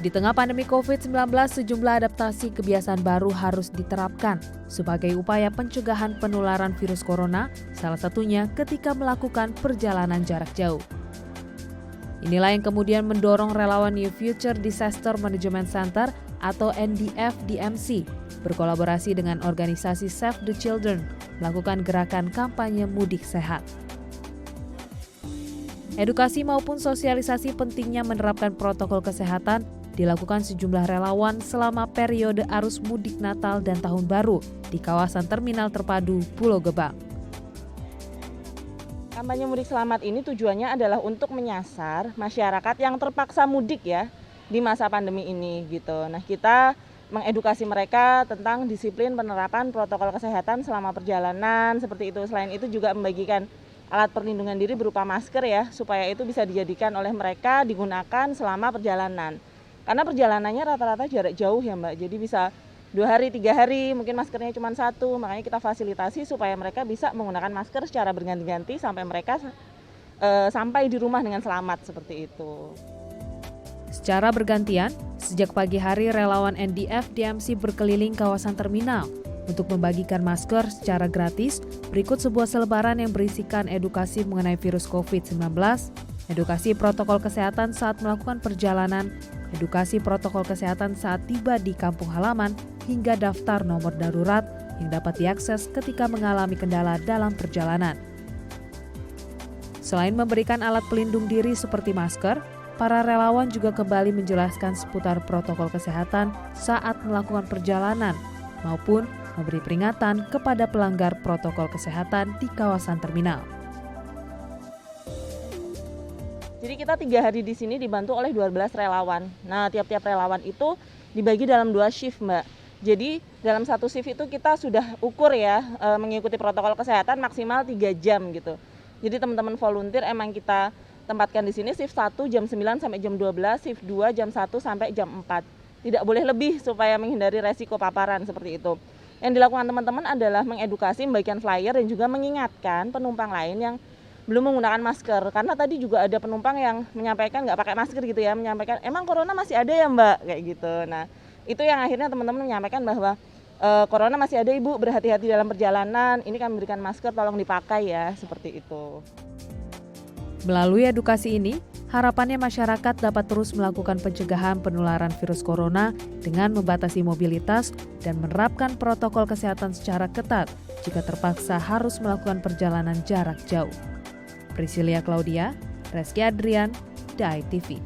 Di tengah pandemi COVID-19, sejumlah adaptasi kebiasaan baru harus diterapkan sebagai upaya pencegahan penularan virus corona, salah satunya ketika melakukan perjalanan jarak jauh. Inilah yang kemudian mendorong relawan New Future Disaster Management Center atau NDF-DMC berkolaborasi dengan organisasi Save the Children melakukan gerakan kampanye mudik sehat. Edukasi maupun sosialisasi pentingnya menerapkan protokol kesehatan dilakukan sejumlah relawan selama periode arus mudik Natal dan Tahun Baru di kawasan Terminal Terpadu Pulau Gebang. Kampanye mudik selamat ini tujuannya adalah untuk menyasar masyarakat yang terpaksa mudik ya di masa pandemi ini gitu. Nah, kita mengedukasi mereka tentang disiplin penerapan protokol kesehatan selama perjalanan seperti itu. Selain itu juga membagikan alat perlindungan diri berupa masker ya, supaya itu bisa dijadikan oleh mereka digunakan selama perjalanan. Karena perjalanannya rata-rata jarak jauh ya Mbak, jadi bisa 2 hari, 3 hari, mungkin maskernya cuma 1, makanya kita fasilitasi supaya mereka bisa menggunakan masker secara berganti-ganti sampai mereka sampai di rumah dengan selamat seperti itu. Secara bergantian, sejak pagi hari relawan NDF-DMC berkeliling kawasan terminal untuk membagikan masker secara gratis berikut sebuah selebaran yang berisikan edukasi mengenai virus COVID-19, edukasi protokol kesehatan saat melakukan perjalanan, edukasi protokol kesehatan saat tiba di kampung halaman, hingga daftar nomor darurat yang dapat diakses ketika mengalami kendala dalam perjalanan. Selain memberikan alat pelindung diri seperti masker, para relawan juga kembali menjelaskan seputar protokol kesehatan saat melakukan perjalanan maupun memberi peringatan kepada pelanggar protokol kesehatan di kawasan terminal. Jadi kita 3 hari di sini dibantu oleh 12 relawan. Nah, tiap-tiap relawan itu dibagi dalam 2 shift, Mbak. Jadi dalam 1 shift itu kita sudah ukur ya, mengikuti protokol kesehatan maksimal 3 jam gitu. Jadi teman-teman volunteer emang kita tempatkan di sini shift 1 jam 9 sampai jam 12, shift 2 jam 1 sampai jam 4. Tidak boleh lebih supaya menghindari resiko paparan seperti itu. Yang dilakukan teman-teman adalah mengedukasi, membagikan flyer dan juga mengingatkan penumpang lain yang belum menggunakan masker. Karena tadi juga ada penumpang yang menyampaikan nggak pakai masker gitu ya, menyampaikan emang corona masih ada ya Mbak, kayak gitu. Nah, itu yang akhirnya teman-teman menyampaikan bahwa corona masih ada Ibu, berhati-hati dalam perjalanan, ini kami berikan masker, tolong dipakai ya, seperti itu. Melalui edukasi ini, harapannya masyarakat dapat terus melakukan pencegahan penularan virus corona dengan membatasi mobilitas dan menerapkan protokol kesehatan secara ketat jika terpaksa harus melakukan perjalanan jarak jauh. Priscilia Claudia, Reski Adrian, DAI TV.